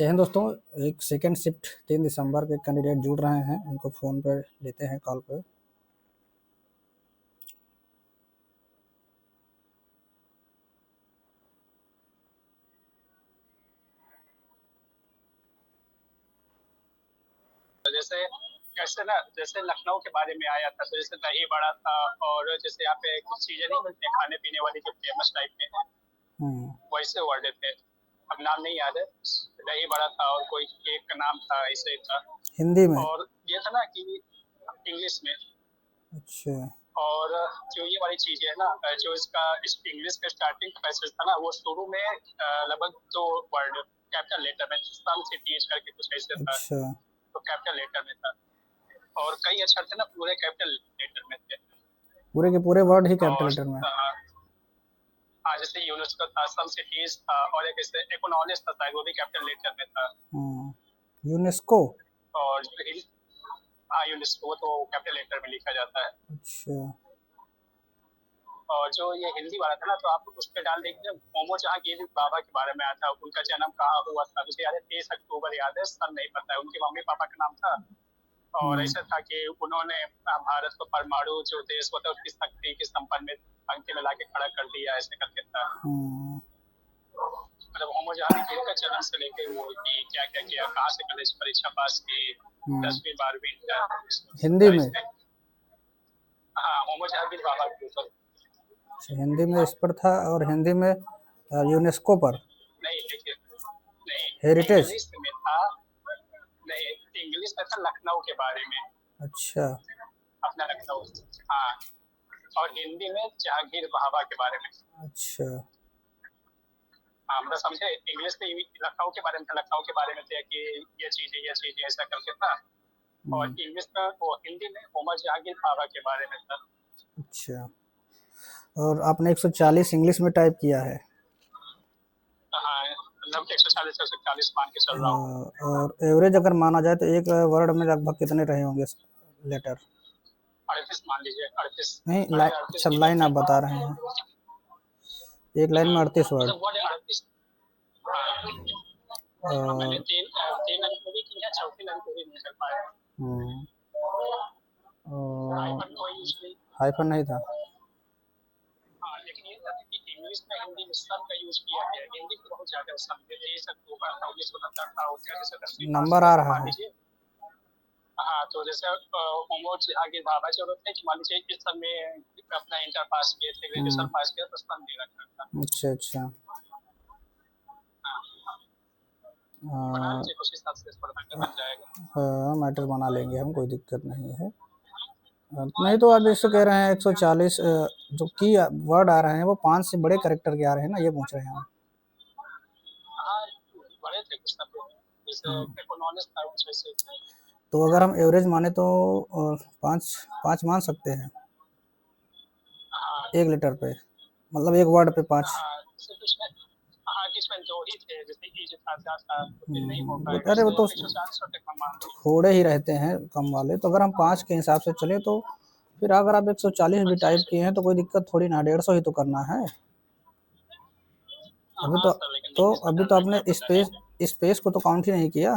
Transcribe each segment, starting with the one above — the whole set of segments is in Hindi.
जय हिंद दोस्तों। एक सेकंड शिफ्ट 3 दिसंबर के कैंडिडेट जुड़ रहे हैं, उनको फ़ोन पर लेते हैं कॉल पे। जैसे कैसे ना, जैसे लखनऊ के बारे में आया था, तो जैसे दही बड़ा था, और जैसे यहाँ पे कुछ चीजें नहीं मिलती हैं खाने पीने वाली जो फेमस टाइप में है, वैसे वर्ड थे। अब नाम नहीं याद है। दही बड़ा था और कोई केक का नाम था, ऐसे था हिंदी में। और ये था ना कि इंग्लिश में। अच्छा। और जो ये वाली चीज है ना, जो इसका इंग्लिश का स्टार्टिंग पैसेज था ना, वो शुरू में लगभग 2 वर्ड कैपिटल लेटर में, सम सिटीज करके कुछ ऐसे था। अच्छा। तो कैपिटल लेटर में था और कई अक्षर थे ना, पूरे कैपिटल लेटर में थे। पूरे के पूरे वर्ड ही कैपिटल और लेटर में। हाँ, जैसे यूनेस्को था, सम सिटीज था, और एक ऐसे इकोनॉमिक्स था, वो भी कैपिटल लेटर में था। यूनेस्को। और हाँ, यूनेस्को तो कैपिटल लेटर में लिखा जाता है। अच्छा। और जो ये हिंदी वाला था ना, तो आप उस पर डाल देखिए, मोमो जहांगीर बाबा के बारे में आया था। उनका जन्म कहाँ हुआ था मुझे याद है, 23 अक्टूबर याद है, सन नहीं पता है। उनके मम्मी पापा का नाम था। और ऐसा था कि उन्होंने भारत को परमाणु जो देश होता है उसकी शक्ति के संपन्न में पंक्ति में लाके खड़ा कर दिया, ऐसे करके था। मतलब मोमो जहांगीर का जन्म से लेके वो कि क्या क्या किया, कहाँ से कॉलेज परीक्षा पास की, 10वीं 12वीं हिंदी में। हाँ, मोमो जहांगीर बाबा के ऊपर। हिंदी में इस पर था और हिंदी में यूनेस्को पर। नहीं देखिए, नहीं हेरिटेज। इंग्लिश में था। नहीं, इंग्लिश में था लखनऊ के बारे में। अच्छा। अपना लखनऊ। हाँ, और हिंदी में जहांगीर बाबा के बारे में। अच्छा। हाँ, मतलब समझे, इंग्लिश में लखनऊ के बारे में था, लखनऊ के बारे में था कि ये चीज है, ये चीज है, ऐसा करके था। और इंग्लिश में वो हिंदी में मोहम्मद जहांगीर बाबा के बारे में था। अच्छा। और आपने 140 इंग्लिश में टाइप किया है। हाँ, लगभग 140 से 140 मान के चल रहा हूँ। और एवरेज अगर माना जाए तो एक वर्ड में लगभग कितने रहे होंगे लेटर? 38 मान लीजिए, 38। नहीं, अच्छा लाइन आप बता रहे हैं। एक लाइन में 38 वर्ड। मैंने तीन अंक भी किया, चौथी अंक भी नहीं कर पाया। हाइफन नहीं था। हाँ, लेकिन ये था कि इंग्लिश में हिंदी में सब का यूज किया गया। हिंदी को बहुत ज्यादा समझे, 23 अक्टूबर था, 1969 था, और जैसे 10वीं नंबर आ रहा है। हाँ, तो जैसे मोमोज आगे बाबा जो होते हैं कि मान लीजिए इस समय अपना इंटर पास किए थे, ग्रेजुएशन पास किया, तो सन दे रखा था। अच्छा अच्छा। बना लीजिए, कुछ हिसाब से थोड़ा मैटर बन जाएगा। हाँ, मैटर बना लेंगे हम, कोई दिक्कत नहीं है। नहीं तो आप जैसे कह रहे हैं 140 जो की वर्ड आ रहे हैं वो 5 से बड़े कैरेक्टर के आ रहे हैं ना, ये पूछ रहे हैं हम। हाँ, बड़े थे कुछ तब, जैसे इकोनॉमिक्स था कुछ वैसे। तो अगर हम एवरेज माने तो 5 मान सकते हैं एक लेटर पे, मतलब एक वर्ड पे 5। अरे वो तो थोड़े ही रहते हैं कम वाले, तो अगर हम 5 के हिसाब से चले तो फिर अगर आप 140 भी टाइप किए हैं तो कोई दिक्कत थोड़ी ना, 150 ही तो करना है। अभी तो आपने स्पेस को तो काउंट ही नहीं किया।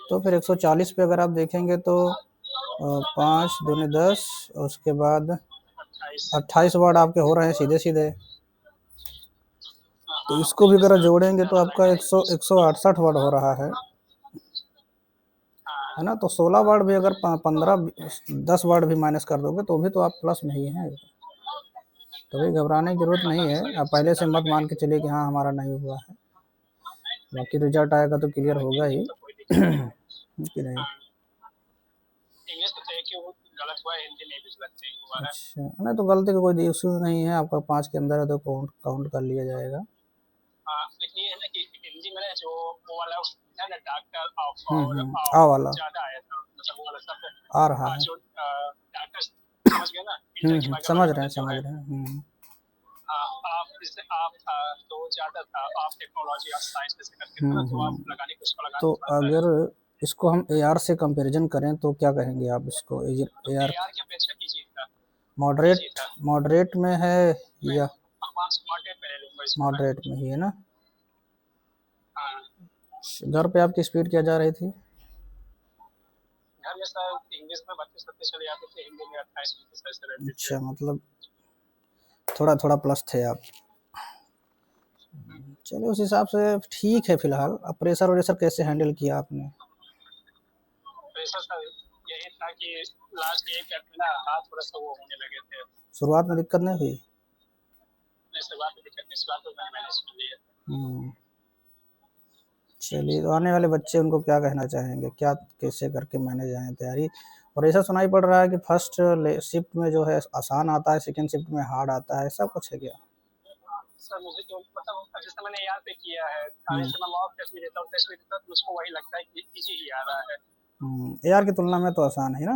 तो फिर 140 पे अगर आप देखेंगे तो 5 दूनी 10, उसके बाद 28 वर्ड आपके हो रहे हैं सीधे सीधे। तो इसको भी अगर जोड़ेंगे तो आपका 168 वर्ड हो रहा है ना। तो 16 वर्ड भी अगर 10 वर्ड भी माइनस कर दोगे तो भी तो आप प्लस में ही हैं। तो भी घबराने की जरूरत नहीं है। आप पहले से मत मान के चलिए कि हाँ हमारा नहीं हुआ है, बाकी रिजल्ट आएगा तो क्लियर होगा ही कि नहीं। अच्छा, नहीं तो गलती का कोई इशू नहीं है, आपका 5 के अंदर है तो काउंट कर लिया जाएगा। लेकिन ये है ना कि हिंदी में जो वो वाला है ना, डॉक्टर आ वाला ज्यादा आया था, मतलब वो वाला शब्द आ रहा है। जो डॉक्टर, समझ गए ना, समझ रहे हैं। आप था तो ज्यादा था, आप टेक्नोलॉजी और साइंस जैसे करके था, तो आप लगाने कुछ लगाने। तो अगर इसको हम AR से कंपैरिजन करें तो क्या कहेंगे आप इसको? AR की अपेक्षा इजी था, मॉडरेट में है या मॉडरेट में मॉडरेट में ही है ना? घर पे आपकी स्पीड क्या जा रही थी? घर में सर इंग्लिश में 32-33 चले जाते थे, हिंदी में 28-29 ऐसे रहते थे। अच्छा, मतलब थोड़ा-थोड़ा प्लस थे आप। चलिए उस हिसाब से ठीक है फिलहाल। अब प्रेशर-वरेशर कैसे हैंडल किया आपने? प्रेशर सर यही था कि लास्ट एक में ना हाथ थोड़ा-सा वो होने लगे थे। शुरुआत में दिक्कत नहीं हुई? नहीं, शुरुआत में दिक्कत नहीं, शुरुआत में मैंने मैनेज कर लिया। हुँ। चलिए, तो आने वाले बच्चे उनको क्या कहना चाहेंगे? क्या कैसे करके मैनेज आएँ तैयारी? और ऐसा सुनाई पड़ रहा है कि फर्स्ट शिफ्ट में जो है आसान आता है, सेकंड शिफ्ट में हार्ड आता है, ऐसा कुछ है क्या? सर मुझे तो मतलब जैसे मैंने एआर पे किया है, आगे हुँ, से मैं मॉक टेस्ट भी देता हूँ, टेस्ट भी देता हूँ, तो मुझको वही लगता है कि ईज़ी ही आ रहा है। एआर की तुलना में तो आसान है ना?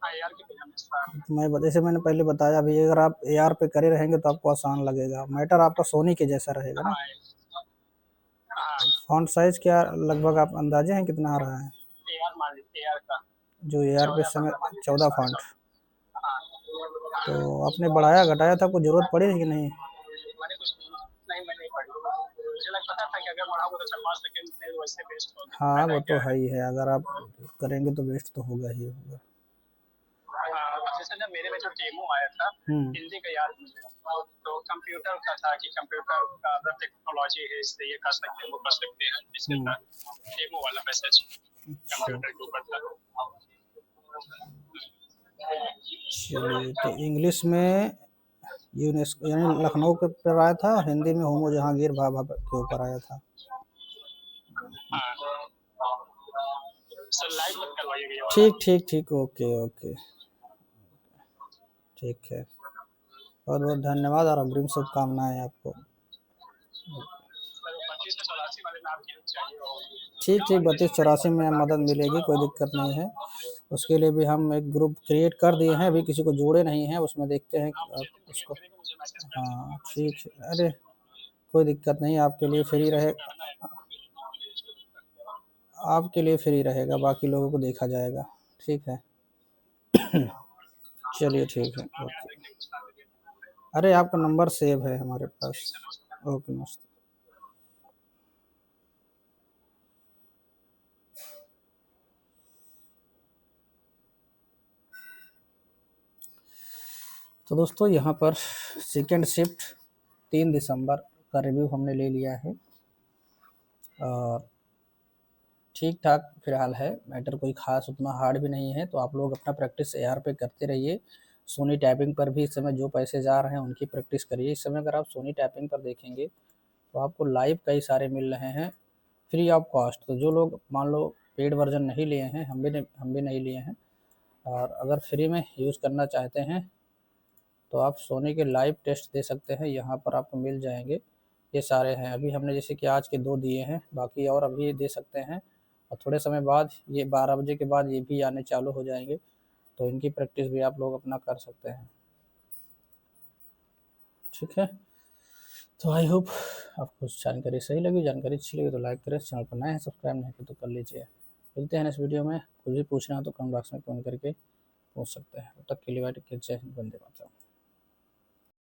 हाँ, एआर की तुलना में आसान है। जैसे मैंने पहले बताया अभी अगर आप एआर पे करे रहेंगे तो आपको आसान लगेगा। मैटर आपका सोनी के जैसा रहेगा ना? हाँ, हाँ, फ़ॉन्ट साइज़ क्या लगभग आप अंदाज़े हैं कितना आ रहा है? एआर मान लीजिए, एआर का जो एआर पे इस 14 समय 15 मान लीजिए, 14 सॉरी फ़ॉन्ट, सॉरी। हाँ, तो हाँ। आपने बढ़ाया, घटाया था, आपको ज़रूरत पड़ी कि नहीं? मैंने कुछ नहीं, मैं नहीं पढ़ी। मुझे लग पता था कि अगर पढ़ाऊँगा तो 4-5 सेकंड में वैसे वेस्ट होगी, हाँ, फायदा वो तो क्या है? है ही है, अगर आप करेंगे तो वेस्ट तो होगा ही होगा। हाँ, जैसे ना मेरे में जो डेमो आया था, हुँ, हिंदी का याद मुझे, तो कंप्यूटर का था कि कंप्यूटर का अगर टेक्नोलॉजी है, इससे ये कर सकते हैं, वो कर सकते हैं, इससे हुँ, था डेमो वाला मैसेज अच्छा। कंप्यूटर के ऊपर था। चलिए, तो इंग्लिश में यूनेस्को यानी लखनऊ के ऊपर आया था, हिंदी में होमो जहांगीर भाभा के ऊपर आया था। हाँ, सर लाइव मत करवाइएगा ये वाला। ठीक, ठीक, ठीक, ओके, ओके, ठीक है। बहुत-बहुत धन्यवाद और अग्रिम शुभकामनाएँ आपको। सर 25 से 84 वाले में आपकी हेल्प चाहिए होगी। ठीक, ठीक, 32-84 में मदद मिलेगी, कोई दिक्कत नहीं है। उसके लिए भी हम एक ग्रुप क्रिएट कर दिए हैं, अभी किसी को जोड़े नहीं हैं, उसमें देखते हैं आप आप जिस दिन क्रिएट उसको। करेंगे मुझे मैसेज कर दीजिए, हाँ, मैसेज ठीक नहीं है। मैसेज अरे! कोई दिक्कत नहीं, आपके लिए फ्री रहे, का है ना। आपके लिए फ्री रहेगा, बाकी लोगों को देखा जाएगा। ठीक है? चलिए ठीक है, नाम याद ओके। रखिए, कुछ ना करिए। अरे! आपका नंबर सेव है हमारे पास। ठीक सर, नमस्कार। ओके, नमस्ते। तो दोस्तों यहाँ पर सेकंड शिफ्ट 3 दिसंबर का रिव्यू हमने ले लिया है और ठीक-ठाक फिलहाल है, मैटर कोई ख़ास उतना हार्ड भी नहीं है, तो आप लोग अपना प्रैक्टिस एआर पे करते रहिए। सोनी टैपिंग पर भी इस समय जो पैसे जा रहे हैं उनकी प्रैक्टिस करिए। इस समय अगर आप सोनी टैपिंग पर देखेंगे, तो आपको लाइव कई सारे मिल रहे हैं फ्री ऑफ कॉस्ट। तो जो लोग मान लो पेड वर्ज़न नहीं लिए हैं, हम भी नहीं लिए हैं और अगर फ्री में यूज़ करना चाहते हैं, तो आप सोनी के लाइव टेस्ट दे सकते हैं, यहाँ पर आपको मिल जाएँगे। ये सारे हैं, अभी हमने जैसे कि आज के 2 दिए हैं, बाकी और अभी दे सकते हैं और थोड़े समय बाद ये 12 बजे के बाद ये भी आने चालू हो जाएँगे, तो इनकी प्रैक्टिस भी आप लोग अपना कर सकते हैं। ठीक है? तो आई होप आपको जानकारी सही लगी, जानकारी अच्छी लगी तो लाइक करें, चैनल पर नए हैं सब्सक्राइब नहीं किया तो कर लीजिए। मिलते हैं नेक्स्ट वीडियो में, कुछ भी पूछना हो तो कमेंट बॉक्स में कमेंट करके पूछ सकते हैं। तब तक के लिए बाय, टेक केयर, जय हिंद, वंदे मातरम।